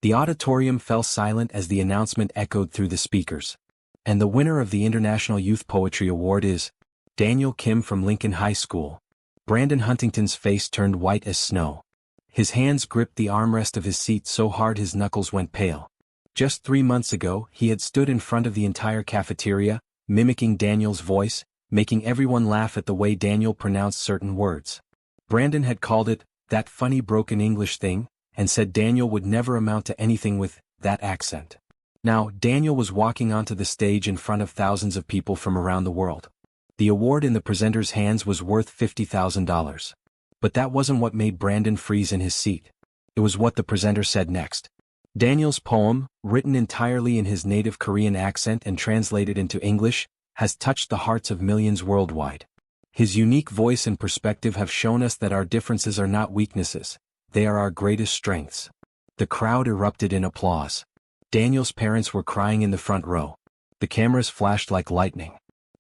The auditorium fell silent as the announcement echoed through the speakers. And the winner of the International Youth Poetry Award is Daniel Kim from Lincoln High School. Brandon Huntington's face turned white as snow. His hands gripped the armrest of his seat so hard his knuckles went pale. Just 3 months ago, he had stood in front of the entire cafeteria, mimicking Daniel's voice, making everyone laugh at the way Daniel pronounced certain words. Brandon had called it, "that funny broken English thing," and said Daniel would never amount to anything with that accent. Now, Daniel was walking onto the stage in front of thousands of people from around the world. The award in the presenter's hands was worth $50,000. But that wasn't what made Brandon freeze in his seat. It was what the presenter said next. Daniel's poem, written entirely in his native Korean accent and translated into English, has touched the hearts of millions worldwide. His unique voice and perspective have shown us that our differences are not weaknesses, they are our greatest strengths. The crowd erupted in applause. Daniel's parents were crying in the front row. The cameras flashed like lightning.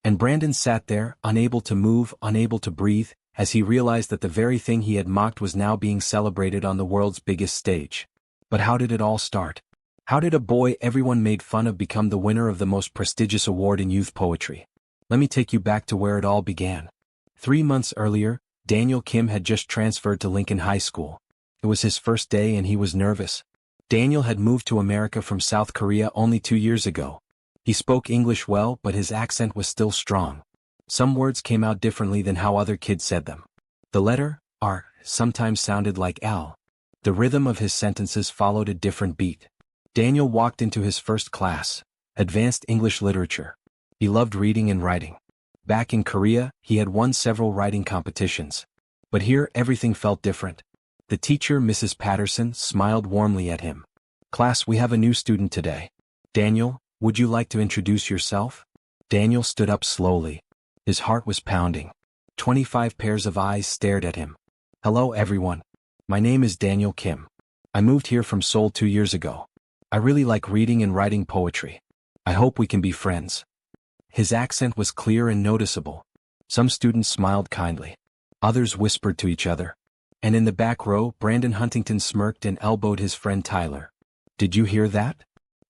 And Brandon sat there, unable to move, unable to breathe, as he realized that the very thing he had mocked was now being celebrated on the world's biggest stage. But how did it all start? How did a boy everyone made fun of become the winner of the most prestigious award in youth poetry? Let me take you back to where it all began. 3 months earlier, Daniel Kim had just transferred to Lincoln High School. It was his first day and he was nervous. Daniel had moved to America from South Korea only 2 years ago. He spoke English well, but his accent was still strong. Some words came out differently than how other kids said them. The letter R sometimes sounded like L. The rhythm of his sentences followed a different beat. Daniel walked into his first class, Advanced English Literature. He loved reading and writing. Back in Korea, he had won several writing competitions. But here everything felt different. The teacher, Mrs. Patterson, smiled warmly at him. "Class, we have a new student today. Daniel, would you like to introduce yourself?" Daniel stood up slowly. His heart was pounding. 25 pairs of eyes stared at him. "Hello everyone. My name is Daniel Kim. I moved here from Seoul 2 years ago. I really like reading and writing poetry. I hope we can be friends." His accent was clear and noticeable. Some students smiled kindly. Others whispered to each other. And in the back row, Brandon Huntington smirked and elbowed his friend Tyler. "Did you hear that?"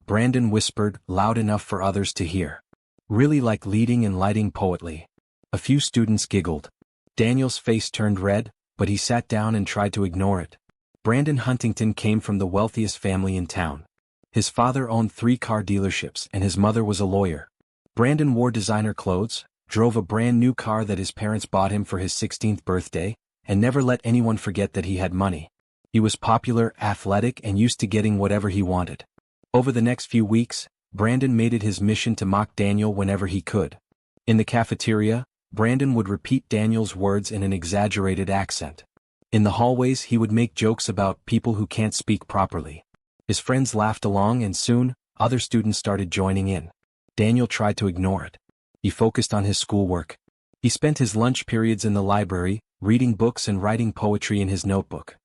Brandon whispered, loud enough for others to hear. "Really like leading and lighting poetry." A few students giggled. Daniel's face turned red, but he sat down and tried to ignore it. Brandon Huntington came from the wealthiest family in town. His father owned 3 car dealerships and his mother was a lawyer. Brandon wore designer clothes, drove a brand new car that his parents bought him for his 16th birthday, and never let anyone forget that he had money. He was popular, athletic, and used to getting whatever he wanted. Over the next few weeks, Brandon made it his mission to mock Daniel whenever he could. In the cafeteria, Brandon would repeat Daniel's words in an exaggerated accent. In the hallways, he would make jokes about people who can't speak properly. His friends laughed along and soon, other students started joining in. Daniel tried to ignore it. He focused on his schoolwork. He spent his lunch periods in the library, reading books and writing poetry in his notebook.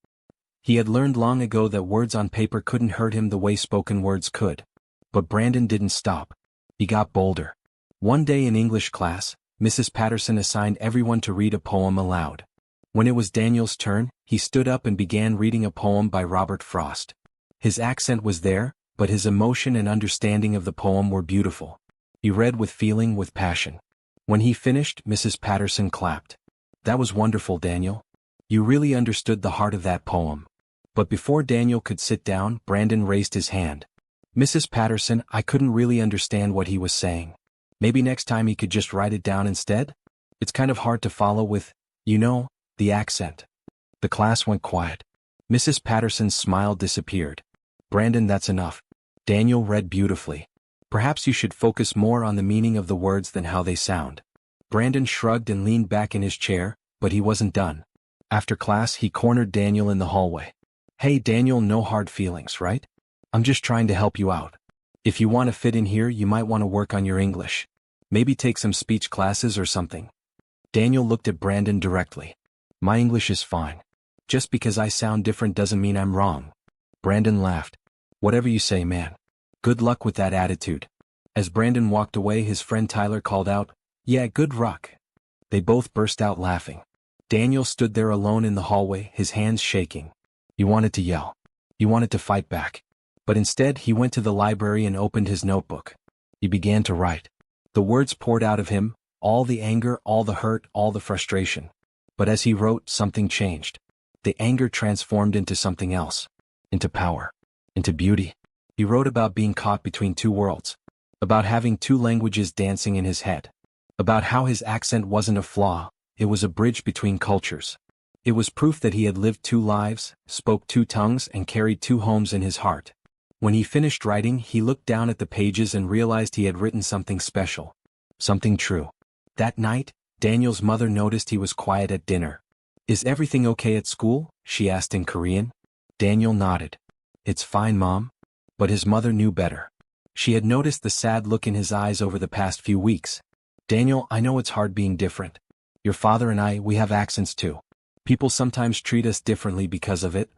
He had learned long ago that words on paper couldn't hurt him the way spoken words could. But Brandon didn't stop. He got bolder. One day in English class, Mrs. Patterson assigned everyone to read a poem aloud. When it was Daniel's turn, he stood up and began reading a poem by Robert Frost. His accent was there, but his emotion and understanding of the poem were beautiful. He read with feeling, with passion. When he finished, Mrs. Patterson clapped. "That was wonderful, Daniel. You really understood the heart of that poem." But before Daniel could sit down, Brandon raised his hand. "Mrs. Patterson, I couldn't really understand what he was saying. Maybe next time he could just write it down instead? It's kind of hard to follow with, the accent." The class went quiet. Mrs. Patterson's smile disappeared. "Brandon, that's enough." Daniel read beautifully. "Perhaps you should focus more on the meaning of the words than how they sound." Brandon shrugged and leaned back in his chair, but he wasn't done. After class, he cornered Daniel in the hallway. "Hey Daniel, no hard feelings, right? I'm just trying to help you out. If you want to fit in here, you might want to work on your English. Maybe take some speech classes or something." Daniel looked at Brandon directly. "My English is fine. Just because I sound different doesn't mean I'm wrong." Brandon laughed. "Whatever you say, man. Good luck with that attitude." As Brandon walked away, his friend Tyler called out, "Yeah, good luck." They both burst out laughing. Daniel stood there alone in the hallway, his hands shaking. He wanted to yell. He wanted to fight back. But instead he went to the library and opened his notebook. He began to write. The words poured out of him, all the anger, all the hurt, all the frustration. But as he wrote, something changed. The anger transformed into something else. Into power. Into beauty. He wrote about being caught between two worlds. About having two languages dancing in his head. About how his accent wasn't a flaw, it was a bridge between cultures. It was proof that he had lived two lives, spoke two tongues, and carried two homes in his heart. When he finished writing, he looked down at the pages and realized he had written something special. Something true. That night, Daniel's mother noticed he was quiet at dinner. "Is everything okay at school?" she asked in Korean. Daniel nodded. "It's fine, Mom." But his mother knew better. She had noticed the sad look in his eyes over the past few weeks. "Daniel, I know it's hard being different. Your father and we have accents too. People sometimes treat us differently because of it.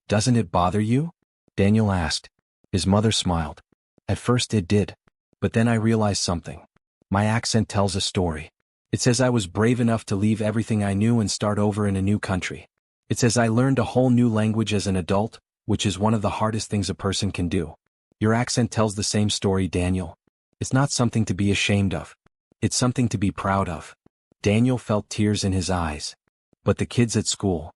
Doesn't it bother you?" Daniel asked. His mother smiled. "At first it did. But then I realized something. My accent tells a story. It says I was brave enough to leave everything I knew and start over in a new country. It says I learned a whole new language as an adult, which is one of the hardest things a person can do. Your accent tells the same story, Daniel. It's not something to be ashamed of. It's something to be proud of." Daniel felt tears in his eyes. But the kids at school.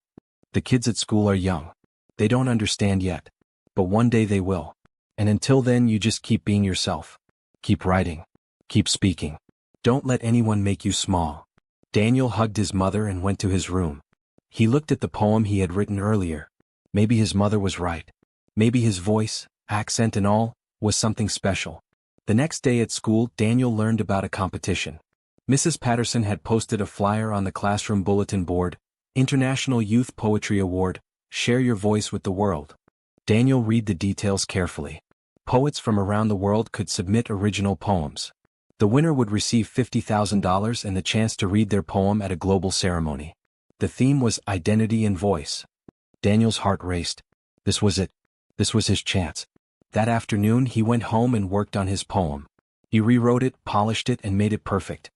The kids at school are young. They don't understand yet. But one day they will. And until then you just keep being yourself. Keep writing. Keep speaking. Don't let anyone make you small. Daniel hugged his mother and went to his room. He looked at the poem he had written earlier. Maybe his mother was right. Maybe his voice, accent and all, was something special. The next day at school, Daniel learned about a competition. Mrs. Patterson had posted a flyer on the classroom bulletin board, International Youth Poetry Award, share your voice with the world. Daniel read the details carefully. Poets from around the world could submit original poems. The winner would receive $50,000 and the chance to read their poem at a global ceremony. The theme was identity and voice. Daniel's heart raced. This was it. This was his chance. That afternoon he went home and worked on his poem. He rewrote it, polished it, and made it perfect.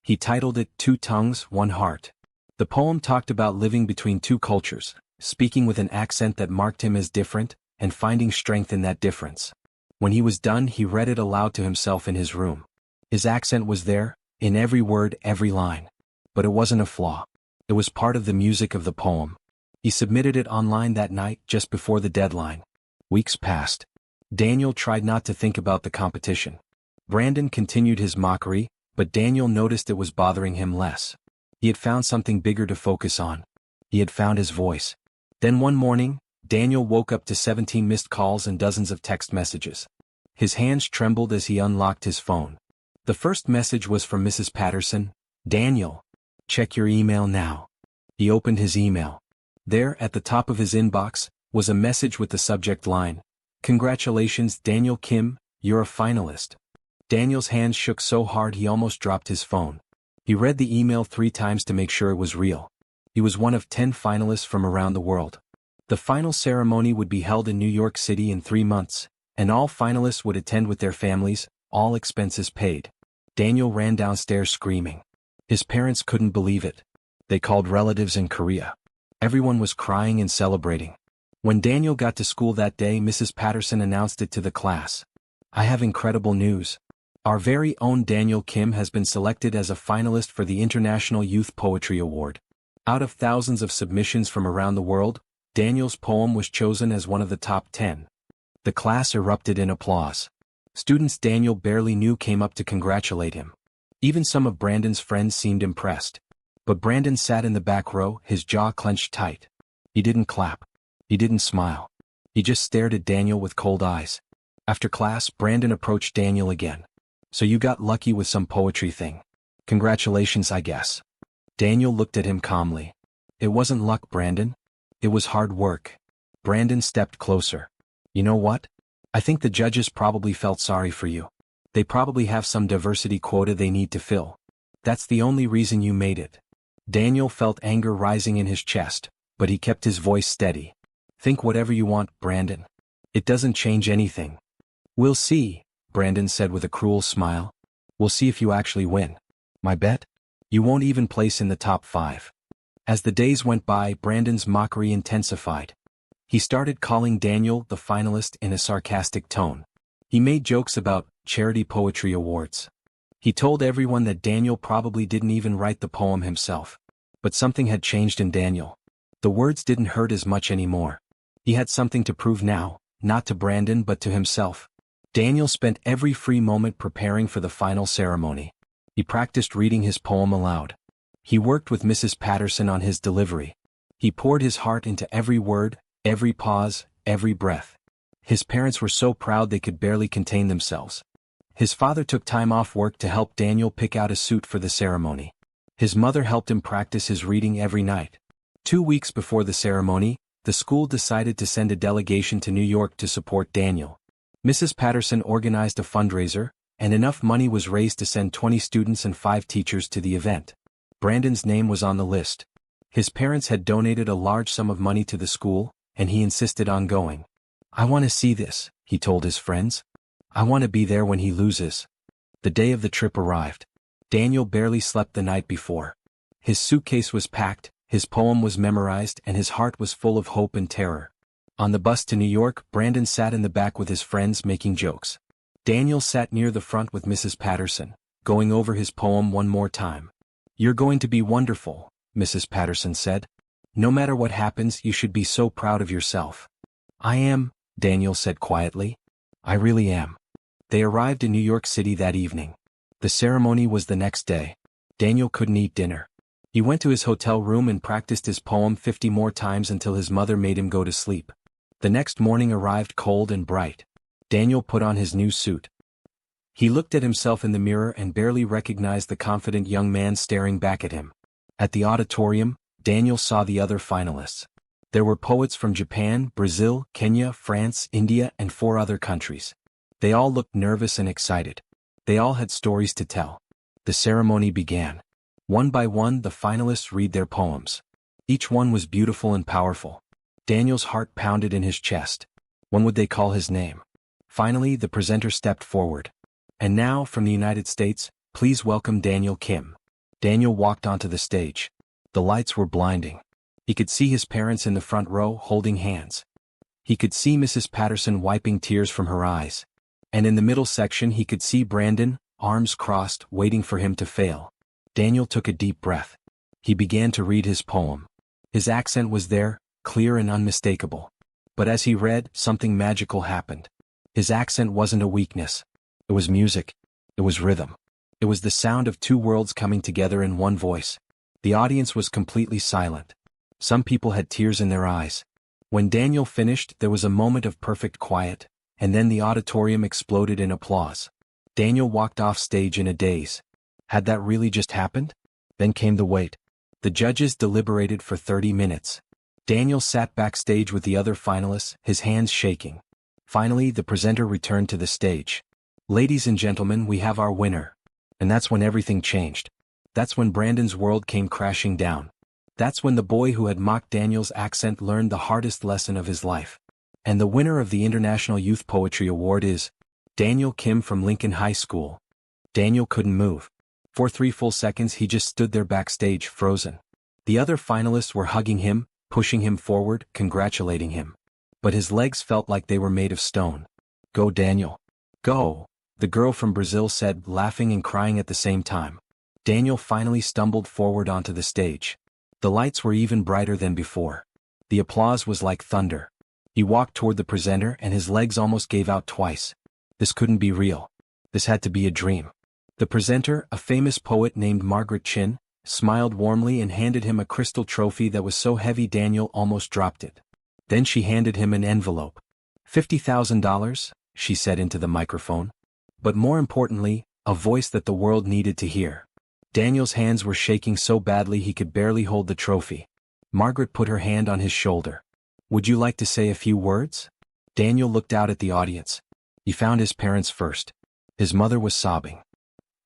He titled it Two Tongues, One Heart. The poem talked about living between two cultures, speaking with an accent that marked him as different, and finding strength in that difference. When he was done, he read it aloud to himself in his room. His accent was there, in every word, every line. But it wasn't a flaw. It was part of the music of the poem. He submitted it online that night, just before the deadline. Weeks passed. Daniel tried not to think about the competition. Brandon continued his mockery, but Daniel noticed it was bothering him less. He had found something bigger to focus on. He had found his voice. Then one morning, Daniel woke up to 17 missed calls and dozens of text messages. His hands trembled as he unlocked his phone. The first message was from Mrs. Patterson. "Daniel, check your email now." He opened his email. There, at the top of his inbox, was a message with the subject line, "Congratulations, Daniel Kim, you're a finalist." Daniel's hands shook so hard he almost dropped his phone. He read the email 3 times to make sure it was real. He was one of 10 finalists from around the world. The final ceremony would be held in New York City in 3 months, and all finalists would attend with their families, all expenses paid. Daniel ran downstairs screaming. His parents couldn't believe it. They called relatives in Korea. Everyone was crying and celebrating. When Daniel got to school that day, Mrs. Patterson announced it to the class. "I have incredible news. Our very own Daniel Kim has been selected as a finalist for the International Youth Poetry Award." Out of thousands of submissions from around the world, Daniel's poem was chosen as one of the top 10. The class erupted in applause. Students Daniel barely knew came up to congratulate him. Even some of Brandon's friends seemed impressed. But Brandon sat in the back row, his jaw clenched tight. He didn't clap. He didn't smile. He just stared at Daniel with cold eyes. After class, Brandon approached Daniel again. "So you got lucky with some poetry thing. Congratulations, I guess." Daniel looked at him calmly. "It wasn't luck, Brandon. It was hard work." Brandon stepped closer. "You know what? I think the judges probably felt sorry for you. They probably have some diversity quota they need to fill. That's the only reason you made it." Daniel felt anger rising in his chest, but he kept his voice steady. "Think whatever you want, Brandon. It doesn't change anything." "We'll see," Brandon said with a cruel smile. "We'll see if you actually win. My bet? You won't even place in the top 5. As the days went by, Brandon's mockery intensified. He started calling Daniel the finalist in a sarcastic tone. He made jokes about charity poetry awards. He told everyone that Daniel probably didn't even write the poem himself. But something had changed in Daniel. The words didn't hurt as much anymore. He had something to prove now, not to Brandon but to himself. Daniel spent every free moment preparing for the final ceremony. He practiced reading his poem aloud. He worked with Mrs. Patterson on his delivery. He poured his heart into every word, every pause, every breath. His parents were so proud they could barely contain themselves. His father took time off work to help Daniel pick out a suit for the ceremony. His mother helped him practice his reading every night. 2 weeks before the ceremony, the school decided to send a delegation to New York to support Daniel. Mrs. Patterson organized a fundraiser, and enough money was raised to send 20 students and 5 teachers to the event. Brandon's name was on the list. His parents had donated a large sum of money to the school, and he insisted on going. "I want to see this," he told his friends. "I want to be there when he loses." The day of the trip arrived. Daniel barely slept the night before. His suitcase was packed, his poem was memorized, and his heart was full of hope and terror. On the bus to New York, Brandon sat in the back with his friends making jokes. Daniel sat near the front with Mrs. Patterson, going over his poem one more time. "You're going to be wonderful," Mrs. Patterson said. "No matter what happens, you should be so proud of yourself." "I am," Daniel said quietly. "I really am." They arrived in New York City that evening. The ceremony was the next day. Daniel couldn't eat dinner. He went to his hotel room and practiced his poem 50 more times until his mother made him go to sleep. The next morning arrived cold and bright. Daniel put on his new suit. He looked at himself in the mirror and barely recognized the confident young man staring back at him. At the auditorium, Daniel saw the other finalists. There were poets from Japan, Brazil, Kenya, France, India, and 4 other countries. They all looked nervous and excited. They all had stories to tell. The ceremony began. One by one, the finalists read their poems. Each one was beautiful and powerful. Daniel's heart pounded in his chest. When would they call his name? Finally, the presenter stepped forward. "And now, from the United States, please welcome Daniel Kim." Daniel walked onto the stage. The lights were blinding. He could see his parents in the front row holding hands. He could see Mrs. Patterson wiping tears from her eyes. And in the middle section he could see Brandon, arms crossed, waiting for him to fail. Daniel took a deep breath. He began to read his poem. His accent was there, clear and unmistakable. But as he read, something magical happened. His accent wasn't a weakness. It was music. It was rhythm. It was the sound of 2 worlds coming together in one voice. The audience was completely silent. Some people had tears in their eyes. When Daniel finished, there was a moment of perfect quiet, and then the auditorium exploded in applause. Daniel walked off stage in a daze. Had that really just happened? Then came the wait. The judges deliberated for 30 minutes. Daniel sat backstage with the other finalists, his hands shaking. Finally, the presenter returned to the stage. "Ladies and gentlemen, we have our winner." And that's when everything changed. That's when Brandon's world came crashing down. That's when the boy who had mocked Daniel's accent learned the hardest lesson of his life. And the winner of the International Youth Poetry Award is Daniel Kim from Lincoln High School. Daniel couldn't move. For 3 full seconds he just stood there backstage, frozen. The other finalists were hugging him, pushing him forward, congratulating him. But his legs felt like they were made of stone. "Go, Daniel. Go," the girl from Brazil said, laughing and crying at the same time. Daniel finally stumbled forward onto the stage. The lights were even brighter than before. The applause was like thunder. He walked toward the presenter and his legs almost gave out twice. This couldn't be real. This had to be a dream. The presenter, a famous poet named Margaret Chin, smiled warmly and handed him a crystal trophy that was so heavy Daniel almost dropped it. Then she handed him an envelope. $50,000, she said into the microphone. But more importantly, a voice that the world needed to hear. Daniel's hands were shaking so badly he could barely hold the trophy. Margaret put her hand on his shoulder. "Would you like to say a few words?" Daniel looked out at the audience. He found his parents first. His mother was sobbing.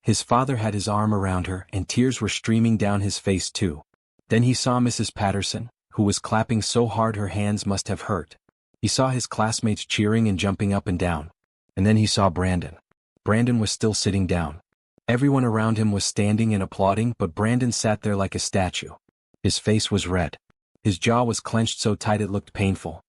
His father had his arm around her and tears were streaming down his face too. Then he saw Mrs. Patterson, who was clapping so hard her hands must have hurt. He saw his classmates cheering and jumping up and down. And then he saw Brandon. Brandon was still sitting down. Everyone around him was standing and applauding, but Brandon sat there like a statue. His face was red. His jaw was clenched so tight it looked painful.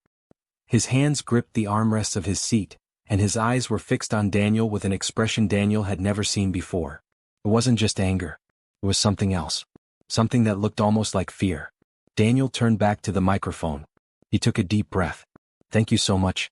His hands gripped the armrests of his seat, and his eyes were fixed on Daniel with an expression Daniel had never seen before. It wasn't just anger. It was something else. Something that looked almost like fear. Daniel turned back to the microphone. He took a deep breath. "Thank you so much.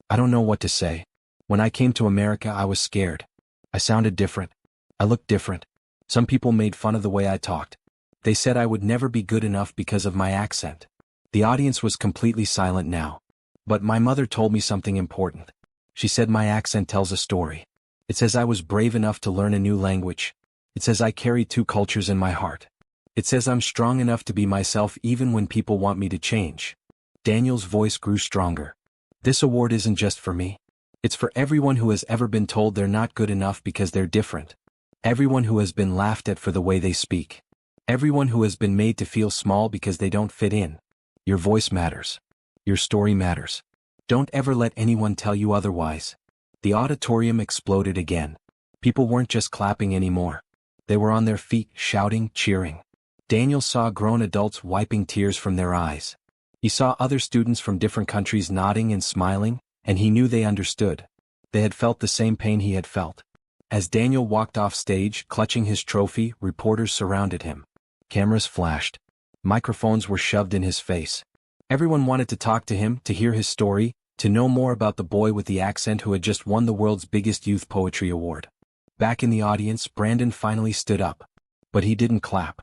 I don't know what to say. When I came to America, I was scared. I sounded different. I looked different. Some people made fun of the way I talked. They said I would never be good enough because of my accent." The audience was completely silent now. But my mother told me something important. She said my accent tells a story. It says I was brave enough to learn a new language. It says I carry two cultures in my heart. It says I'm strong enough to be myself even when people want me to change. Daniel's voice grew stronger. This award isn't just for me. It's for everyone who has ever been told they're not good enough because they're different. Everyone who has been laughed at for the way they speak. Everyone who has been made to feel small because they don't fit in. Your voice matters. Your story matters. Don't ever let anyone tell you otherwise. The auditorium exploded again. People weren't just clapping anymore. They were on their feet, shouting, cheering. Daniel saw grown adults wiping tears from their eyes. He saw other students from different countries nodding and smiling, and he knew they understood. They had felt the same pain he had felt. As Daniel walked off stage, clutching his trophy, reporters surrounded him. Cameras flashed. Microphones were shoved in his face. Everyone wanted to talk to him, to hear his story, to know more about the boy with the accent who had just won the world's biggest youth poetry award. Back in the audience, Brandon finally stood up. But he didn't clap.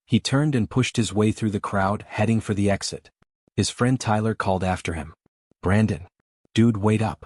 He turned and pushed his way through the crowd, heading for the exit. His friend Tyler called after him. "Brandon. Dude, wait up."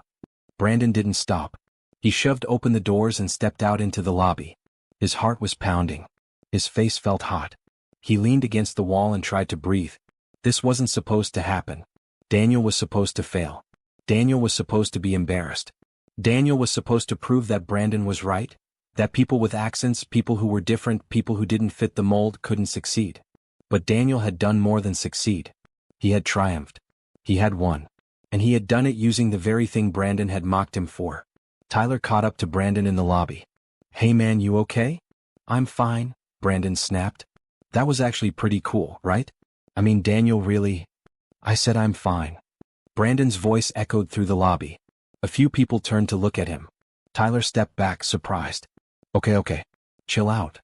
Brandon didn't stop. He shoved open the doors and stepped out into the lobby. His heart was pounding. His face felt hot. He leaned against the wall and tried to breathe. This wasn't supposed to happen. Daniel was supposed to fail. Daniel was supposed to be embarrassed. Daniel was supposed to prove that Brandon was right, that people with accents, people who were different, people who didn't fit the mold couldn't succeed. But Daniel had done more than succeed. He had triumphed. He had won. And he had done it using the very thing Brandon had mocked him for. Tyler caught up to Brandon in the lobby. "Hey man, you okay?" "I'm fine," Brandon snapped. "That was actually pretty cool, right? I mean, Daniel really—" "I said I'm fine." Brandon's voice echoed through the lobby. A few people turned to look at him. Tyler stepped back, surprised. Okay. Chill out."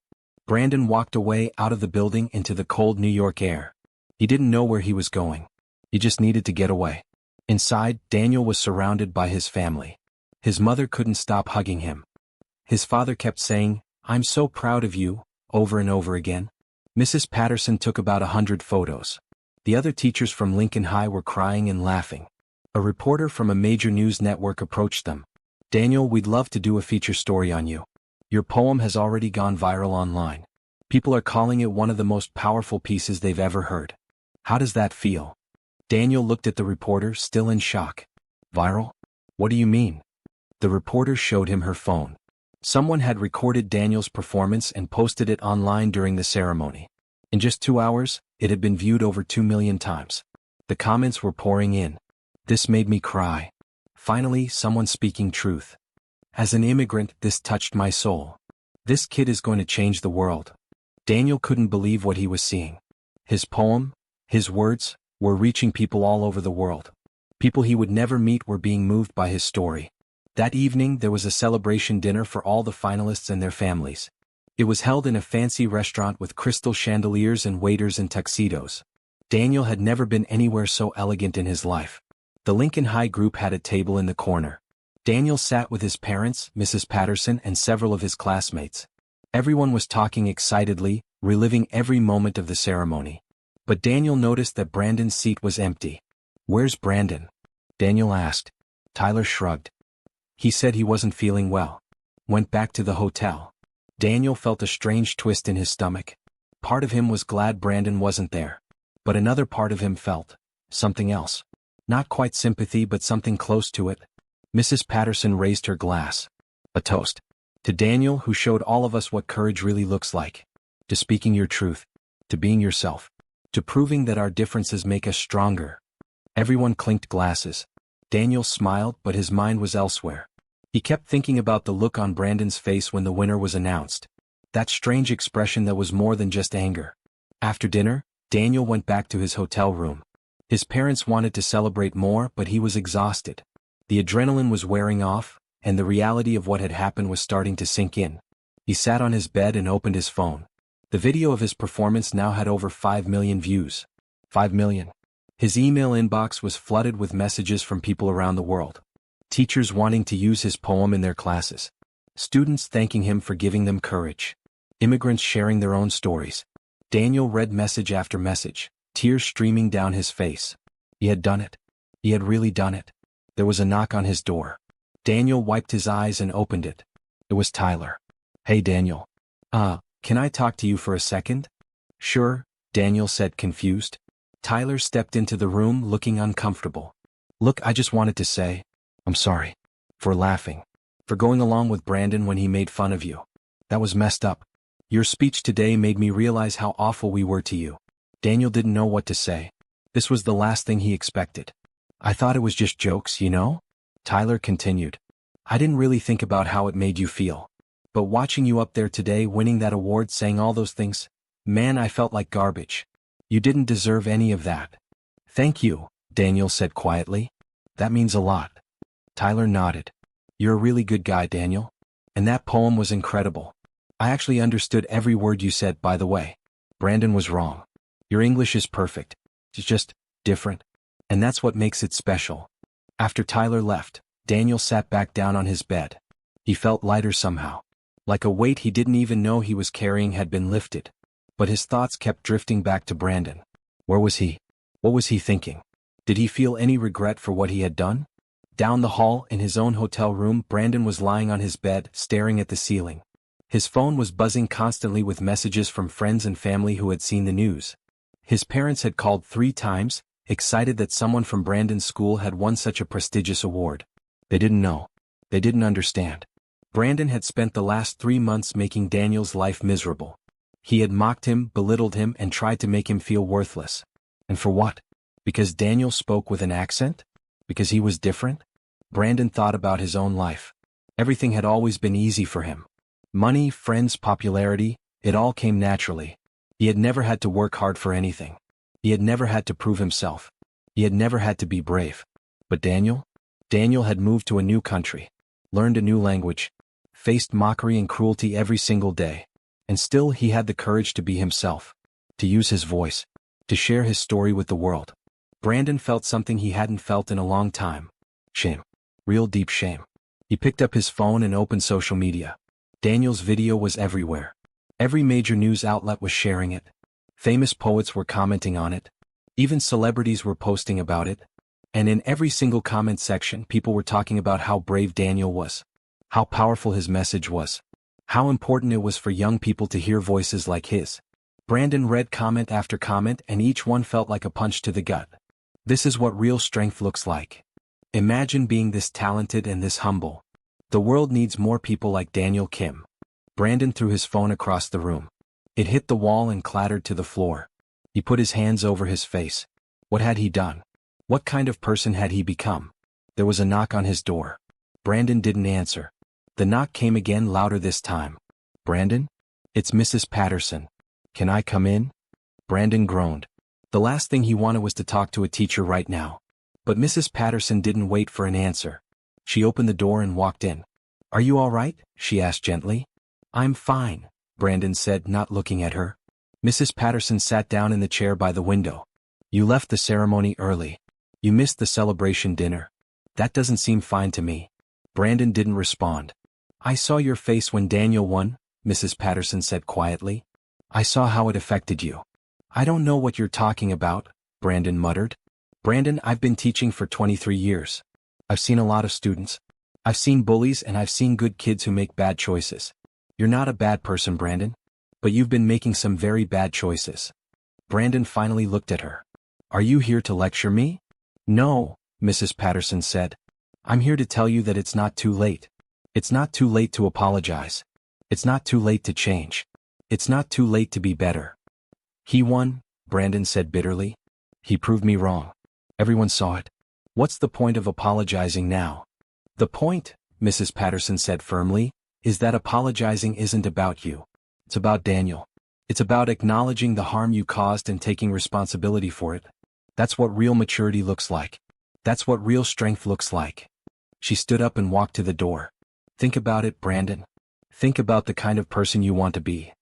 Brandon walked away out of the building into the cold New York air. He didn't know where he was going. He just needed to get away. Inside, Daniel was surrounded by his family. His mother couldn't stop hugging him. His father kept saying, "I'm so proud of you," over and over again. Mrs. Patterson took about 100 photos. The other teachers from Lincoln High were crying and laughing. A reporter from a major news network approached them. "Daniel, we'd love to do a feature story on you. Your poem has already gone viral online. People are calling it one of the most powerful pieces they've ever heard. How does that feel?" Daniel looked at the reporter, still in shock. "Viral? What do you mean?" The reporter showed him her phone. Someone had recorded Daniel's performance and posted it online during the ceremony. In just 2 hours, it had been viewed over 2 million times. The comments were pouring in. "This made me cry. Finally, someone speaking truth. As an immigrant, this touched my soul. This kid is going to change the world." Daniel couldn't believe what he was seeing. His poem, his words, were reaching people all over the world. People he would never meet were being moved by his story. That evening there was a celebration dinner for all the finalists and their families. It was held in a fancy restaurant with crystal chandeliers and waiters in tuxedos. Daniel had never been anywhere so elegant in his life. The Lincoln High group had a table in the corner. Daniel sat with his parents, Mrs. Patterson, and several of his classmates. Everyone was talking excitedly, reliving every moment of the ceremony. But Daniel noticed that Brandon's seat was empty. "Where's Brandon?" Daniel asked. Tyler shrugged. "He said he wasn't feeling well. Went back to the hotel." Daniel felt a strange twist in his stomach. Part of him was glad Brandon wasn't there. But another part of him felt something else. Not quite sympathy, but something close to it. Mrs. Patterson raised her glass. A toast. To Daniel, who showed all of us what courage really looks like. To speaking your truth. To being yourself. To proving that our differences make us stronger. Everyone clinked glasses. Daniel smiled, but his mind was elsewhere. He kept thinking about the look on Brandon's face when the winner was announced. That strange expression that was more than just anger. After dinner, Daniel went back to his hotel room. His parents wanted to celebrate more, but he was exhausted. The adrenaline was wearing off, and the reality of what had happened was starting to sink in. He sat on his bed and opened his phone. The video of his performance now had over 5 million views. 5 million. His email inbox was flooded with messages from people around the world. Teachers wanting to use his poem in their classes. Students thanking him for giving them courage. Immigrants sharing their own stories. Daniel read message after message, tears streaming down his face. He had done it. He had really done it. There was a knock on his door. Daniel wiped his eyes and opened it. It was Tyler. "Hey Daniel. Can I talk to you for a second?" "Sure," Daniel said, confused. Tyler stepped into the room looking uncomfortable. "Look, I just wanted to say, I'm sorry. For laughing. For going along with Brandon when he made fun of you. That was messed up. Your speech today made me realize how awful we were to you." Daniel didn't know what to say. This was the last thing he expected. "I thought it was just jokes, you know?" Tyler continued. "I didn't really think about how it made you feel. But watching you up there today winning that award, saying all those things, man, I felt like garbage. You didn't deserve any of that." "Thank you," Daniel said quietly. "That means a lot." Tyler nodded. "You're a really good guy, Daniel. And that poem was incredible. I actually understood every word you said, by the way. Brandon was wrong. Your English is perfect. It's just different. And that's what makes it special." After Tyler left, Daniel sat back down on his bed. He felt lighter somehow. Like a weight he didn't even know he was carrying had been lifted. But his thoughts kept drifting back to Brandon. Where was he? What was he thinking? Did he feel any regret for what he had done? Down the hall, in his own hotel room, Brandon was lying on his bed, staring at the ceiling. His phone was buzzing constantly with messages from friends and family who had seen the news. His parents had called 3 times, excited that someone from Brandon's school had won such a prestigious award. They didn't know. They didn't understand. Brandon had spent the last 3 months making Daniel's life miserable. He had mocked him, belittled him, and tried to make him feel worthless. And for what? Because Daniel spoke with an accent? Because he was different? Brandon thought about his own life. Everything had always been easy for him. Money, friends, popularity, it all came naturally. He had never had to work hard for anything. He had never had to prove himself. He had never had to be brave. But Daniel? Daniel had moved to a new country, learned a new language, faced mockery and cruelty every single day. And still he had the courage to be himself, to use his voice, to share his story with the world. Brandon felt something he hadn't felt in a long time. Shame. Real deep shame. He picked up his phone and opened social media. Daniel's video was everywhere. Every major news outlet was sharing it. Famous poets were commenting on it. Even celebrities were posting about it. And in every single comment section, people were talking about how brave Daniel was. How powerful his message was. How important it was for young people to hear voices like his. Brandon read comment after comment, and each one felt like a punch to the gut. This is what real strength looks like. Imagine being this talented and this humble. The world needs more people like Daniel Kim. Brandon threw his phone across the room. It hit the wall and clattered to the floor. He put his hands over his face. What had he done? What kind of person had he become? There was a knock on his door. Brandon didn't answer. The knock came again, louder this time. "Brandon? It's Mrs. Patterson. Can I come in?" Brandon groaned. The last thing he wanted was to talk to a teacher right now. But Mrs. Patterson didn't wait for an answer. She opened the door and walked in. "Are you all right?" she asked gently. "I'm fine," Brandon said, not looking at her. Mrs. Patterson sat down in the chair by the window. "You left the ceremony early. You missed the celebration dinner. That doesn't seem fine to me." Brandon didn't respond. "I saw your face when Daniel won," Mrs. Patterson said quietly. "I saw how it affected you." "I don't know what you're talking about," Brandon muttered. "Brandon, I've been teaching for 23 years. I've seen a lot of students. I've seen bullies and I've seen good kids who make bad choices. You're not a bad person, Brandon. But you've been making some very bad choices." Brandon finally looked at her. "Are you here to lecture me?" "No," Mrs. Patterson said. "I'm here to tell you that it's not too late. It's not too late to apologize. It's not too late to change. It's not too late to be better." "He won," Brandon said bitterly. "He proved me wrong. Everyone saw it. What's the point of apologizing now?" "The point," Mrs. Patterson said firmly, "is that apologizing isn't about you. It's about Daniel. It's about acknowledging the harm you caused and taking responsibility for it. That's what real maturity looks like. That's what real strength looks like. She stood up and walked to the door. Think about it, Brandon. Think about the kind of person you want to be.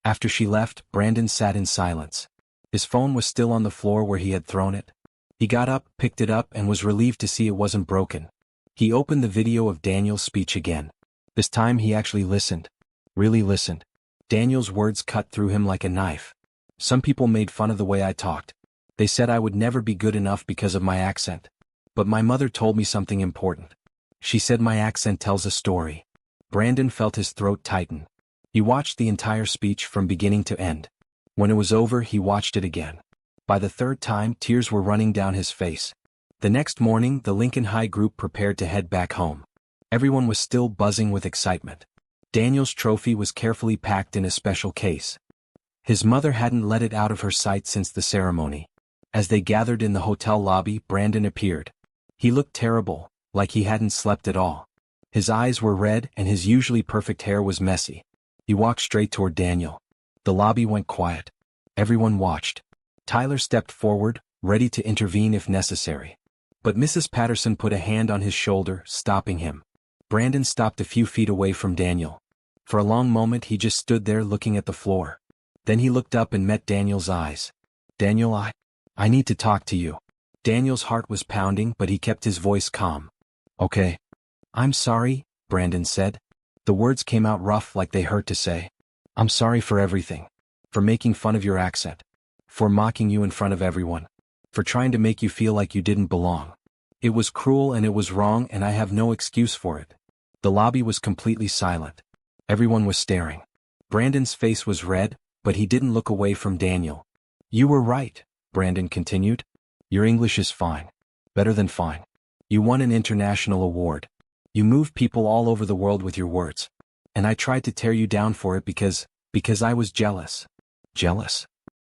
After she left, Brandon sat in silence. His phone was still on the floor where he had thrown it. He got up, picked it up, and was relieved to see it wasn't broken. He opened the video of Daniel's speech again. This time he actually listened. Really listened. Daniel's words cut through him like a knife. Some people made fun of the way I talked. They said I would never be good enough because of my accent. But my mother told me something important. She said my accent tells a story. Brandon felt his throat tighten. He watched the entire speech from beginning to end. When it was over, he watched it again. By the third time, tears were running down his face. The next morning, the Lincoln High group prepared to head back home. Everyone was still buzzing with excitement. Daniel's trophy was carefully packed in a special case. His mother hadn't let it out of her sight since the ceremony. As they gathered in the hotel lobby, Brandon appeared. He looked terrible, like he hadn't slept at all. His eyes were red and his usually perfect hair was messy. He walked straight toward Daniel. The lobby went quiet. Everyone watched. Tyler stepped forward, ready to intervene if necessary. But Mrs. Patterson put a hand on his shoulder, stopping him. Brandon stopped a few feet away from Daniel. For a long moment he just stood there looking at the floor. Then he looked up and met Daniel's eyes. Daniel, I need to talk to you. Daniel's heart was pounding, but he kept his voice calm. Okay. I'm sorry, Brandon said. The words came out rough like they hurt to say. I'm sorry for everything. For making fun of your accent. For mocking you in front of everyone. For trying to make you feel like you didn't belong. It was cruel and it was wrong and I have no excuse for it. The lobby was completely silent. Everyone was staring. Brandon's face was red, but he didn't look away from Daniel. You were right, Brandon continued. Your English is fine. Better than fine. You won an international award. You moved people all over the world with your words. And I tried to tear you down for it because I was jealous. Jealous?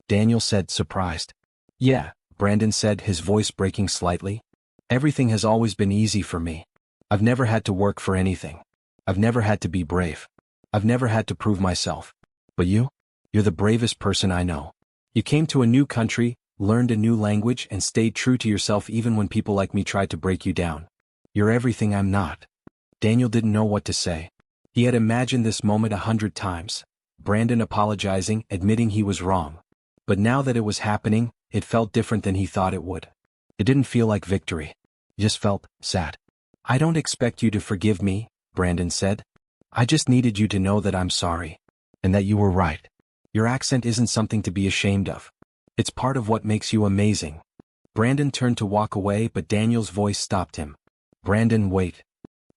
Daniel said, surprised. Yeah, Brandon said, his voice breaking slightly. Everything has always been easy for me. I've never had to work for anything. I've never had to be brave. I've never had to prove myself. But you're the bravest person I know. You came to a new country, learned a new language, and stayed true to yourself even when people like me tried to break you down. You're everything I'm not. Daniel didn't know what to say. He had imagined this moment 100 times. Brandon apologizing, admitting he was wrong. But now that it was happening, it felt different than he thought it would. It didn't feel like victory. It just felt sad. I don't expect you to forgive me, Brandon said. I just needed you to know that I'm sorry. And that you were right. Your accent isn't something to be ashamed of. It's part of what makes you amazing. Brandon turned to walk away, but Daniel's voice stopped him. Brandon, wait.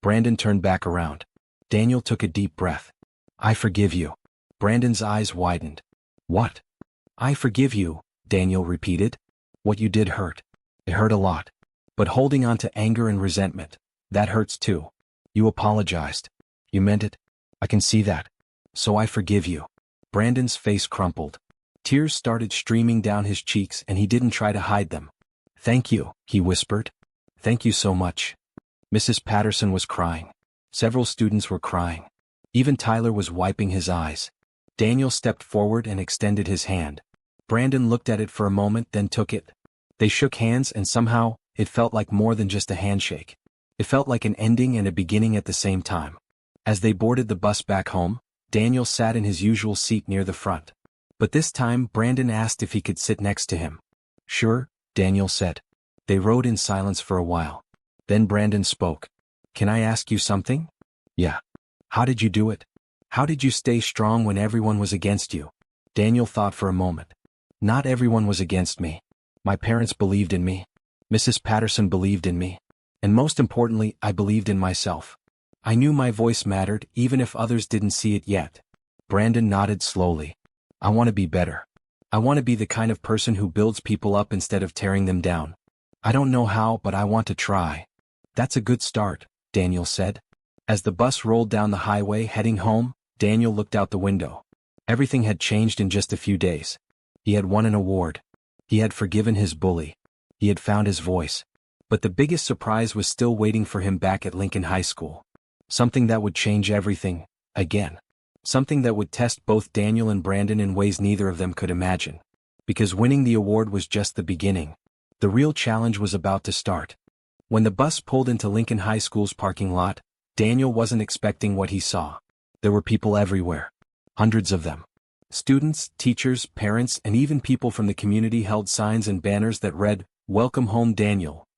Brandon turned back around. Daniel took a deep breath. I forgive you. Brandon's eyes widened. What? I forgive you, Daniel repeated. What you did hurt. It hurt a lot. But holding on to anger and resentment, that hurts too. You apologized. You meant it. I can see that. So I forgive you. Brandon's face crumpled. Tears started streaming down his cheeks and he didn't try to hide them. Thank you, he whispered. Thank you so much. Mrs. Patterson was crying. Several students were crying. Even Tyler was wiping his eyes. Daniel stepped forward and extended his hand. Brandon looked at it for a moment, then took it. They shook hands and somehow, it felt like more than just a handshake. It felt like an ending and a beginning at the same time. As they boarded the bus back home, Daniel sat in his usual seat near the front. But this time, Brandon asked if he could sit next to him. Sure, Daniel said. They rode in silence for a while. Then Brandon spoke. Can I ask you something? Yeah. How did you do it? How did you stay strong when everyone was against you? Daniel thought for a moment. Not everyone was against me. My parents believed in me. Mrs. Patterson believed in me. And most importantly, I believed in myself. I knew my voice mattered even if others didn't see it yet. Brandon nodded slowly. I want to be better. I want to be the kind of person who builds people up instead of tearing them down. I don't know how, but I want to try. That's a good start, Daniel said. As the bus rolled down the highway heading home, Daniel looked out the window. Everything had changed in just a few days. He had won an award. He had forgiven his bully. He had found his voice. But the biggest surprise was still waiting for him back at Lincoln High School. Something that would change everything, again. Something that would test both Daniel and Brandon in ways neither of them could imagine. Because winning the award was just the beginning. The real challenge was about to start. When the bus pulled into Lincoln High School's parking lot, Daniel wasn't expecting what he saw. There were people everywhere. Hundreds of them. Students, teachers, parents, and even people from the community held signs and banners that read, "Welcome home, Daniel,"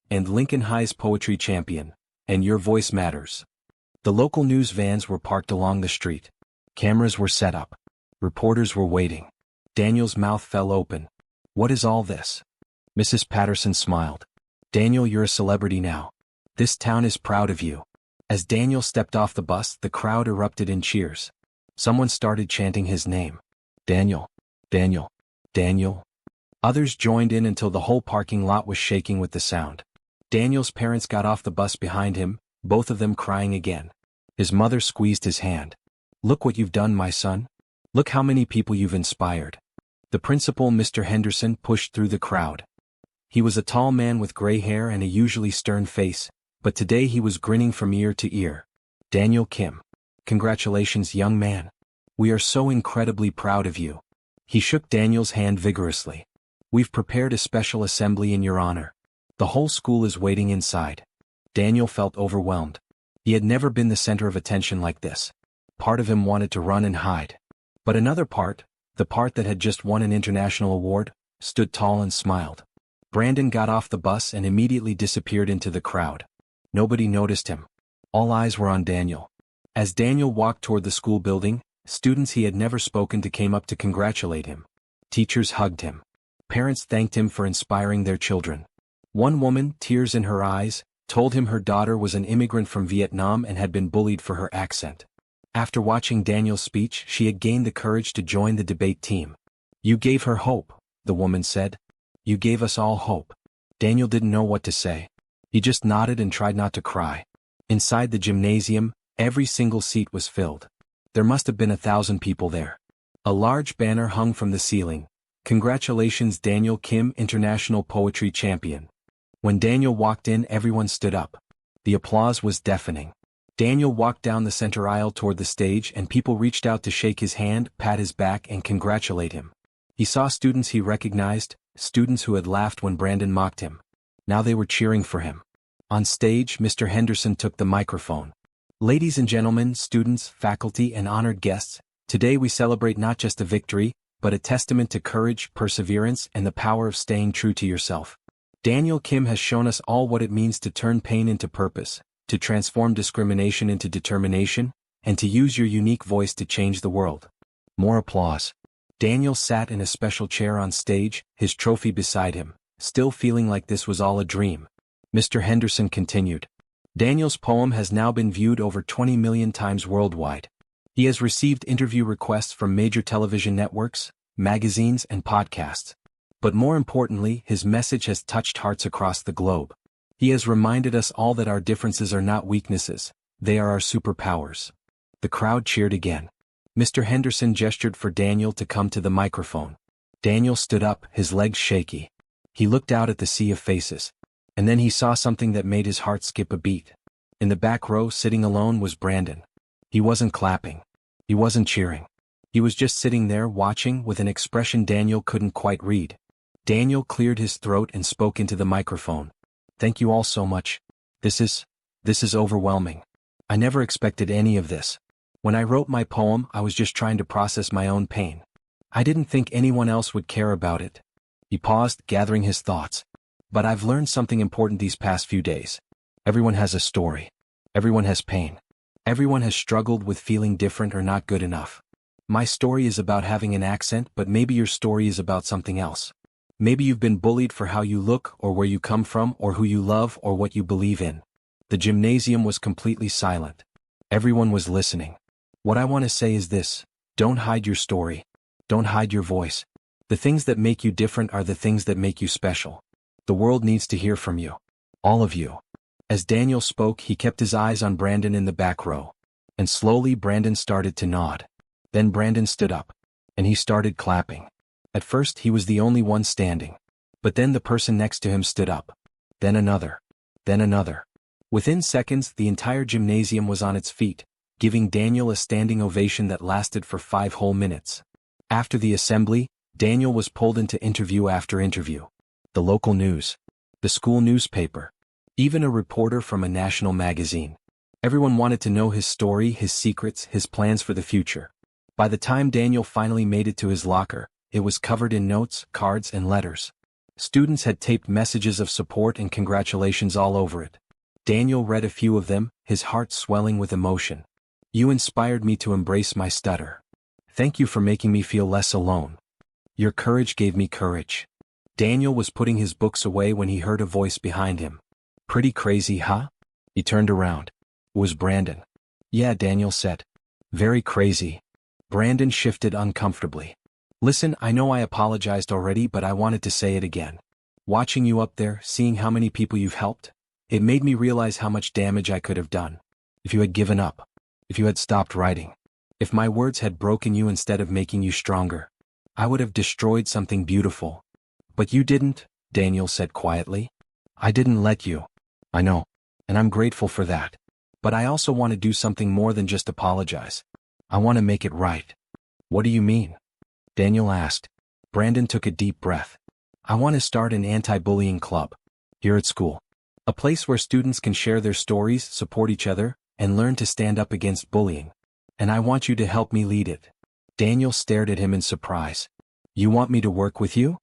and "Lincoln High's Poetry Champion," and "Your Voice Matters." The local news vans were parked along the street. Cameras were set up. Reporters were waiting. Daniel's mouth fell open. "What is all this?" Mrs. Patterson smiled. "Daniel, you're a celebrity now. This town is proud of you." As Daniel stepped off the bus, the crowd erupted in cheers. Someone started chanting his name. "Daniel, Daniel, Daniel." Others joined in until the whole parking lot was shaking with the sound. Daniel's parents got off the bus behind him, both of them crying again. His mother squeezed his hand. "Look what you've done, my son. Look how many people you've inspired." The principal, Mr. Henderson, pushed through the crowd. He was a tall man with gray hair and a usually stern face, but today he was grinning from ear to ear. "Daniel Kim. Congratulations, young man. We are so incredibly proud of you." He shook Daniel's hand vigorously. "We've prepared a special assembly in your honor. The whole school is waiting inside." Daniel felt overwhelmed. He had never been the center of attention like this. Part of him wanted to run and hide. But another part, the part that had just won an international award, stood tall and smiled. Brandon got off the bus and immediately disappeared into the crowd. Nobody noticed him. All eyes were on Daniel. As Daniel walked toward the school building, students he had never spoken to came up to congratulate him. Teachers hugged him. Parents thanked him for inspiring their children. One woman, tears in her eyes, told him her daughter was an immigrant from Vietnam and had been bullied for her accent. After watching Daniel's speech, she had gained the courage to join the debate team. "You gave her hope," the woman said. "You gave us all hope." Daniel didn't know what to say. He just nodded and tried not to cry. Inside the gymnasium, every single seat was filled. There must have been 1,000 people there. A large banner hung from the ceiling. "Congratulations, Daniel Kim, International Poetry Champion." When Daniel walked in, everyone stood up. The applause was deafening. Daniel walked down the center aisle toward the stage and people reached out to shake his hand, pat his back, and congratulate him. He saw students he recognized, students who had laughed when Brandon mocked him. Now they were cheering for him. On stage, Mr. Henderson took the microphone. "Ladies and gentlemen, students, faculty, and honored guests, today we celebrate not just a victory, but a testament to courage, perseverance, and the power of staying true to yourself. Daniel Kim has shown us all what it means to turn pain into purpose, to transform discrimination into determination, and to use your unique voice to change the world." More applause. Daniel sat in a special chair on stage, his trophy beside him, still feeling like this was all a dream. Mr. Henderson continued. "Daniel's poem has now been viewed over 20 million times worldwide. He has received interview requests from major television networks, magazines, and podcasts. But more importantly, his message has touched hearts across the globe. He has reminded us all that our differences are not weaknesses, they are our superpowers." The crowd cheered again. Mr. Henderson gestured for Daniel to come to the microphone. Daniel stood up, his legs shaky. He looked out at the sea of faces. And then he saw something that made his heart skip a beat. In the back row, sitting alone, was Brandon. He wasn't clapping. He wasn't cheering. He was just sitting there watching with an expression Daniel couldn't quite read. Daniel cleared his throat and spoke into the microphone. "Thank you all so much. This is overwhelming. I never expected any of this. When I wrote my poem, I was just trying to process my own pain. I didn't think anyone else would care about it." He paused, gathering his thoughts. "But I've learned something important these past few days. Everyone has a story. Everyone has pain. Everyone has struggled with feeling different or not good enough. My story is about having an accent, but maybe your story is about something else. Maybe you've been bullied for how you look or where you come from or who you love or what you believe in." The gymnasium was completely silent. Everyone was listening. "What I want to say is this: don't hide your story. Don't hide your voice. The things that make you different are the things that make you special. The world needs to hear from you. All of you." As Daniel spoke, he kept his eyes on Brandon in the back row. And slowly Brandon started to nod. Then Brandon stood up. And he started clapping. At first he was the only one standing. But then the person next to him stood up. Then another. Then another. Within seconds, the entire gymnasium was on its feet, giving Daniel a standing ovation that lasted for 5 whole minutes. After the assembly, Daniel was pulled into interview after interview. the local news, the school newspaper, even a reporter from a national magazine. Everyone wanted to know his story, his secrets, his plans for the future. By the time Daniel finally made it to his locker, it was covered in notes, cards, and letters. Students had taped messages of support and congratulations all over it. Daniel read a few of them, his heart swelling with emotion. "You inspired me to embrace my stutter. Thank you for making me feel less alone. Your courage gave me courage." Daniel was putting his books away when he heard a voice behind him. "Pretty crazy, huh?" He turned around. It was Brandon. "Yeah," Daniel said. "Very crazy." Brandon shifted uncomfortably. "Listen, I know I apologized already, but I wanted to say it again. Watching you up there, seeing how many people you've helped, it made me realize how much damage I could have done. If you had given up, if you had stopped writing, if my words had broken you instead of making you stronger, I would have destroyed something beautiful. But you didn't," Daniel said quietly. "I didn't let you. I know, and I'm grateful for that. But I also want to do something more than just apologize. I want to make it right." "What do you mean?" Daniel asked. Brandon took a deep breath. "I want to start an anti-bullying club. Here at school. A place where students can share their stories, support each other, and learn to stand up against bullying. And I want you to help me lead it." Daniel stared at him in surprise. "You want me to work with you?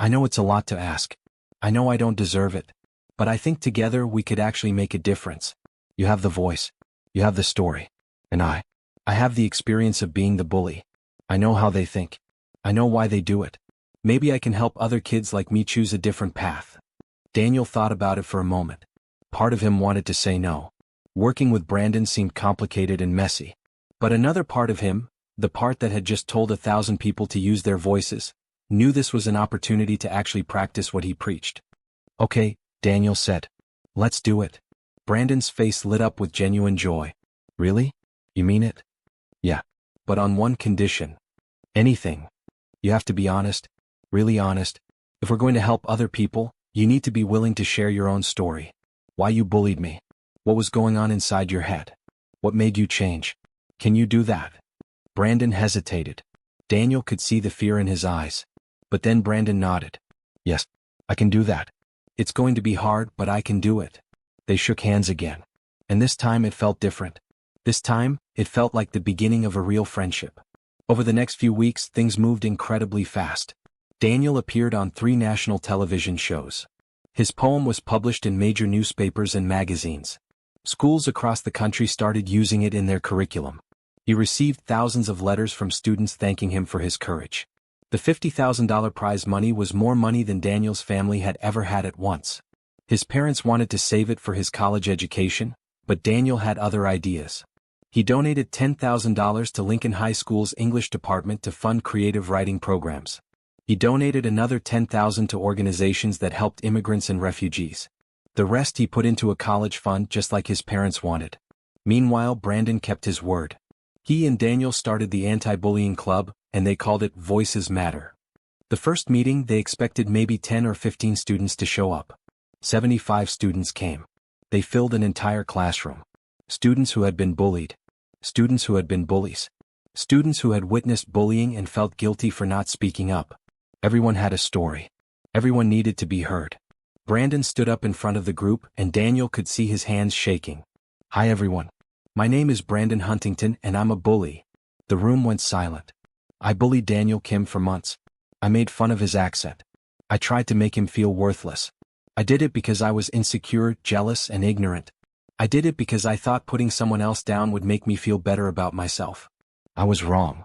I know it's a lot to ask. I know I don't deserve it. But I think together we could actually make a difference. You have the voice. You have the story. And I have the experience of being the bully. I know how they think. I know why they do it. Maybe I can help other kids like me choose a different path." Daniel thought about it for a moment. Part of him wanted to say no. Working with Brandon seemed complicated and messy. But another part of him, the part that had just told 1,000 people to use their voices, knew this was an opportunity to actually practice what he preached. "Okay," Daniel said. "Let's do it." Brandon's face lit up with genuine joy. "Really? You mean it?" "Yeah. But on one condition." "Anything. You have to be honest, really honest. If we're going to help other people, you need to be willing to share your own story. Why you bullied me. What was going on inside your head. What made you change. Can you do that?" Brandon hesitated. Daniel could see the fear in his eyes. But then Brandon nodded. "Yes, I can do that. It's going to be hard, but I can do it." They shook hands again. And this time it felt different. This time, it felt like the beginning of a real friendship. Over the next few weeks, things moved incredibly fast. Daniel appeared on 3 national television shows. His poem was published in major newspapers and magazines. Schools across the country started using it in their curriculum. He received thousands of letters from students thanking him for his courage. The $50,000 prize money was more money than Daniel's family had ever had at once. His parents wanted to save it for his college education, but Daniel had other ideas. He donated $10,000 to Lincoln High School's English department to fund creative writing programs. He donated another $10,000 to organizations that helped immigrants and refugees. The rest he put into a college fund just like his parents wanted. Meanwhile, Brandon kept his word. He and Daniel started the anti-bullying club, and they called it Voices Matter. The first meeting, they expected maybe 10 or 15 students to show up. 75 students came. They filled an entire classroom. Students who had been bullied. Students who had been bullies. Students who had witnessed bullying and felt guilty for not speaking up. Everyone had a story. Everyone needed to be heard. Brandon stood up in front of the group, and Daniel could see his hands shaking. "Hi everyone. My name is Brandon Huntington, and I'm a bully." The room went silent. "I bullied Daniel Kim for months. I made fun of his accent. I tried to make him feel worthless. I did it because I was insecure, jealous, and ignorant. I did it because I thought putting someone else down would make me feel better about myself. I was wrong."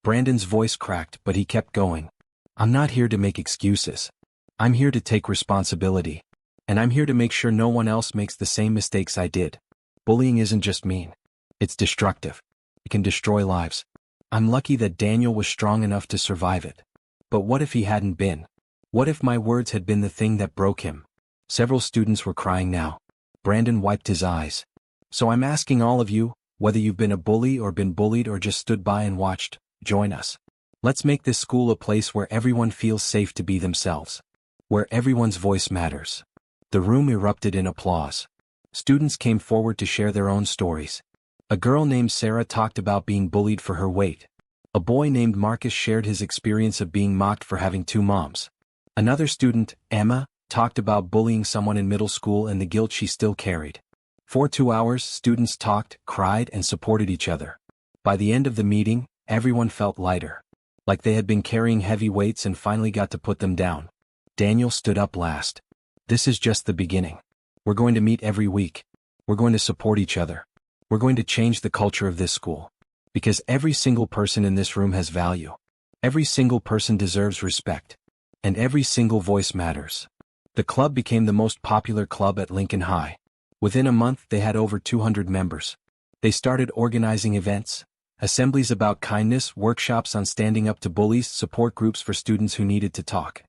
Brandon's voice cracked, but he kept going. "I'm not here to make excuses. I'm here to take responsibility. And I'm here to make sure no one else makes the same mistakes I did. Bullying isn't just mean. It's destructive. It can destroy lives. I'm lucky that Daniel was strong enough to survive it. But what if he hadn't been? What if my words had been the thing that broke him?" Several students were crying now. Brandon wiped his eyes. "So I'm asking all of you, whether you've been a bully or been bullied or just stood by and watched, join us. Let's make this school a place where everyone feels safe to be themselves. Where everyone's voice matters." The room erupted in applause. Students came forward to share their own stories. A girl named Sarah talked about being bullied for her weight. A boy named Marcus shared his experience of being mocked for having 2 moms. Another student, Emma, talked about bullying someone in middle school and the guilt she still carried. For 2 hours, students talked, cried, and supported each other. By the end of the meeting, everyone felt lighter. Like they had been carrying heavy weights and finally got to put them down. Daniel stood up last. This is just the beginning. We're going to meet every week. We're going to support each other. We're going to change the culture of this school. Because every single person in this room has value. Every single person deserves respect. And every single voice matters. The club became the most popular club at Lincoln High. Within a month, they had over 200 members. They started organizing events, assemblies about kindness, workshops on standing up to bullies, support groups for students who needed to talk.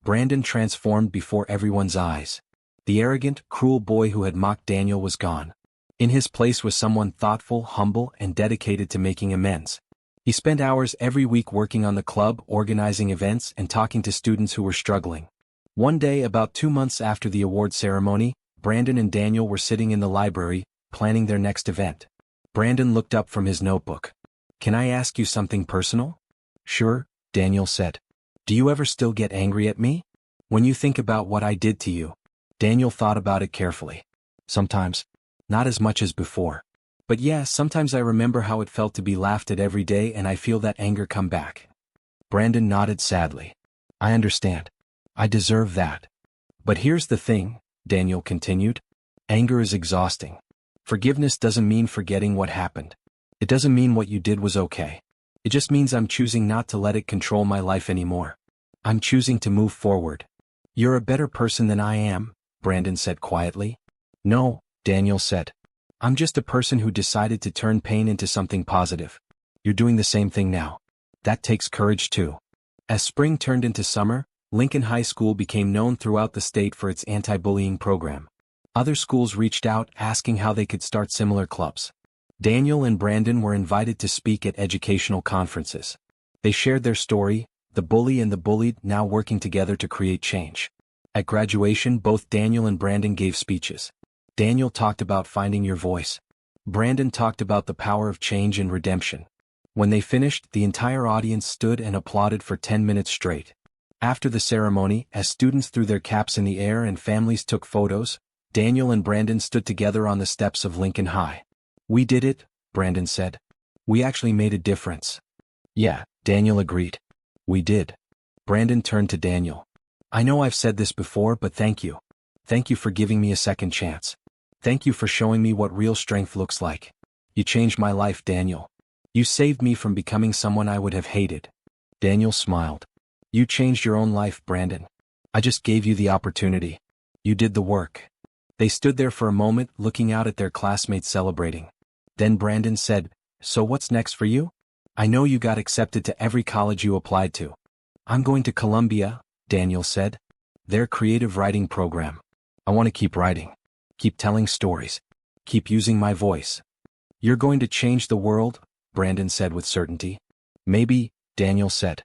Brandon transformed before everyone's eyes. The arrogant, cruel boy who had mocked Daniel was gone. In his place was someone thoughtful, humble, and dedicated to making amends. He spent hours every week working on the club, organizing events, and talking to students who were struggling. One day, about 2 months after the award ceremony, Brandon and Daniel were sitting in the library, planning their next event. Brandon looked up from his notebook. "Can I ask you something personal?" "Sure," Daniel said. "Do you ever still get angry at me? When you think about what I did to you?" Daniel thought about it carefully. "Sometimes. Not as much as before. But yeah, sometimes I remember how it felt to be laughed at every day and I feel that anger come back." Brandon nodded sadly. "I understand. I deserve that. But here's the thing," Daniel continued. "Anger is exhausting. Forgiveness doesn't mean forgetting what happened. It doesn't mean what you did was okay. It just means I'm choosing not to let it control my life anymore. I'm choosing to move forward." "You're a better person than I am," Brandon said quietly. "No," Daniel said. "I'm just a person who decided to turn pain into something positive. You're doing the same thing now. That takes courage too." As spring turned into summer, Lincoln High School became known throughout the state for its anti-bullying program. Other schools reached out asking how they could start similar clubs. Daniel and Brandon were invited to speak at educational conferences. They shared their story, the bully and the bullied now working together to create change. At graduation, both Daniel and Brandon gave speeches. Daniel talked about finding your voice. Brandon talked about the power of change and redemption. When they finished, the entire audience stood and applauded for 10 minutes straight. After the ceremony, as students threw their caps in the air and families took photos, Daniel and Brandon stood together on the steps of Lincoln High. "We did it," Brandon said. "We actually made a difference." "Yeah," Daniel agreed. "We did." Brandon turned to Daniel. "I know I've said this before, but thank you. Thank you for giving me a second chance. Thank you for showing me what real strength looks like. You changed my life, Daniel. You saved me from becoming someone I would have hated." Daniel smiled. "You changed your own life, Brandon. I just gave you the opportunity. You did the work." They stood there for a moment, looking out at their classmates celebrating. Then Brandon said, "So what's next for you? I know you got accepted to every college you applied to." "I'm going to Columbia," Daniel said. "Their creative writing program. I want to keep writing. Keep telling stories. Keep using my voice." "You're going to change the world," Brandon said with certainty. "Maybe," Daniel said.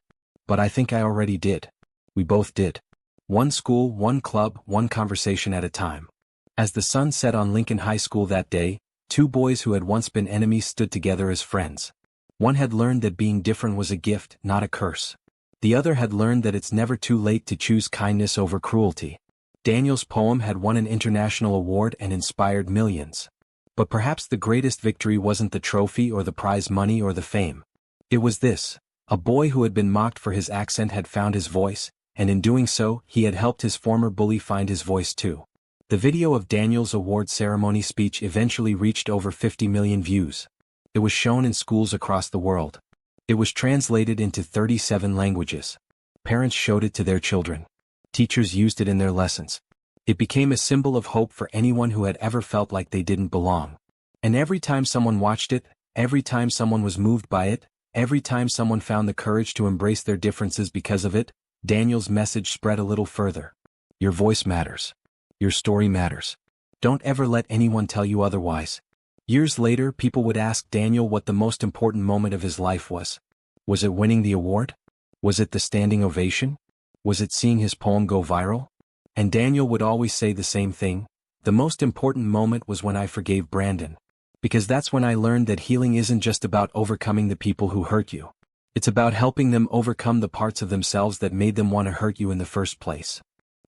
"But I think I already did. We both did. One school, one club, one conversation at a time." As the sun set on Lincoln High School that day, two boys who had once been enemies stood together as friends. One had learned that being different was a gift, not a curse. The other had learned that it's never too late to choose kindness over cruelty. Daniel's poem had won an international award and inspired millions. But perhaps the greatest victory wasn't the trophy or the prize money or the fame. It was this: a boy who had been mocked for his accent had found his voice, and in doing so, he had helped his former bully find his voice too. The video of Daniel's award ceremony speech eventually reached over 50 million views. It was shown in schools across the world. It was translated into 37 languages. Parents showed it to their children. Teachers used it in their lessons. It became a symbol of hope for anyone who had ever felt like they didn't belong. And every time someone watched it, every time someone was moved by it, every time someone found the courage to embrace their differences because of it, Daniel's message spread a little further. Your voice matters. Your story matters. Don't ever let anyone tell you otherwise. Years later, people would ask Daniel what the most important moment of his life was. Was it winning the award? Was it the standing ovation? Was it seeing his poem go viral? And Daniel would always say the same thing: the most important moment was when I forgave Brandon. Because that's when I learned that healing isn't just about overcoming the people who hurt you. It's about helping them overcome the parts of themselves that made them want to hurt you in the first place.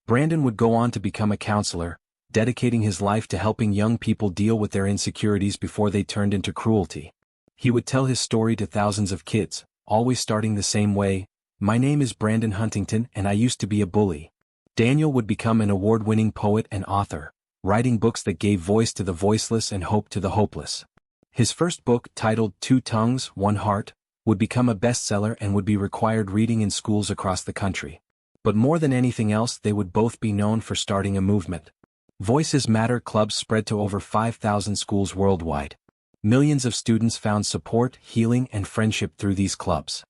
Brandon would go on to become a counselor, dedicating his life to helping young people deal with their insecurities before they turned into cruelty. He would tell his story to thousands of kids, always starting the same way: "My name is Brandon Huntington and I used to be a bully." Daniel would become an award-winning poet and author, writing books that gave voice to the voiceless and hope to the hopeless. His first book, titled Two Tongues, One Heart, would become a bestseller and would be required reading in schools across the country. But more than anything else, they would both be known for starting a movement. Voices Matter clubs spread to over 5,000 schools worldwide. Millions of students found support, healing, and friendship through these clubs.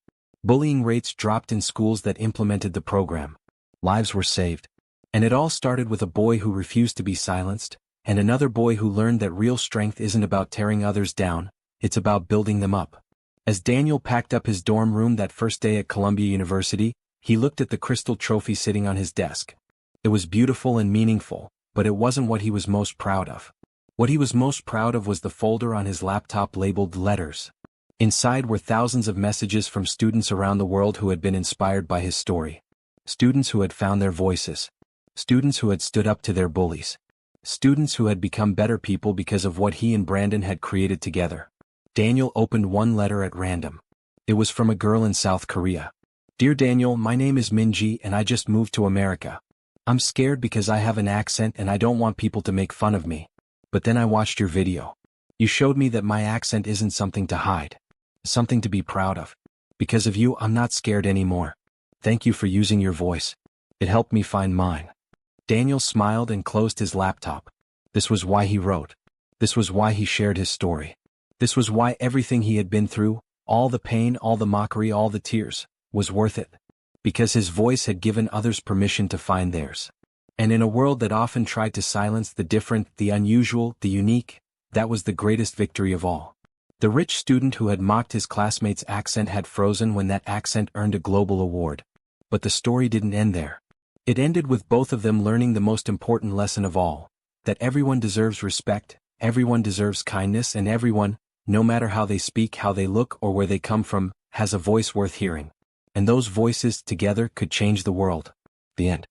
Bullying rates dropped in schools that implemented the program. Lives were saved. And it all started with a boy who refused to be silenced, and another boy who learned that real strength isn't about tearing others down, it's about building them up. As Daniel packed up his dorm room that first day at Columbia University, he looked at the crystal trophy sitting on his desk. It was beautiful and meaningful, but it wasn't what he was most proud of. What he was most proud of was the folder on his laptop labeled Letters. Inside were thousands of messages from students around the world who had been inspired by his story. Students who had found their voices. Students who had stood up to their bullies. Students who had become better people because of what he and Brandon had created together. Daniel opened one letter at random. It was from a girl in South Korea. "Dear Daniel, my name is Minji and I just moved to America. I'm scared because I have an accent and I don't want people to make fun of me. But then I watched your video. You showed me that my accent isn't something to hide. Something to be proud of. Because of you, I'm not scared anymore. Thank you for using your voice. It helped me find mine." Daniel smiled and closed his laptop. This was why he wrote. This was why he shared his story. This was why everything he had been through, all the pain, all the mockery, all the tears, was worth it. Because his voice had given others permission to find theirs. And in a world that often tried to silence the different, the unusual, the unique, that was the greatest victory of all. The rich student who had mocked his classmate's accent had frozen when that accent earned a global award. But the story didn't end there. It ended with both of them learning the most important lesson of all, that everyone deserves respect, everyone deserves kindness, and everyone, no matter how they speak, how they look, or where they come from, has a voice worth hearing. And those voices together could change the world. The end.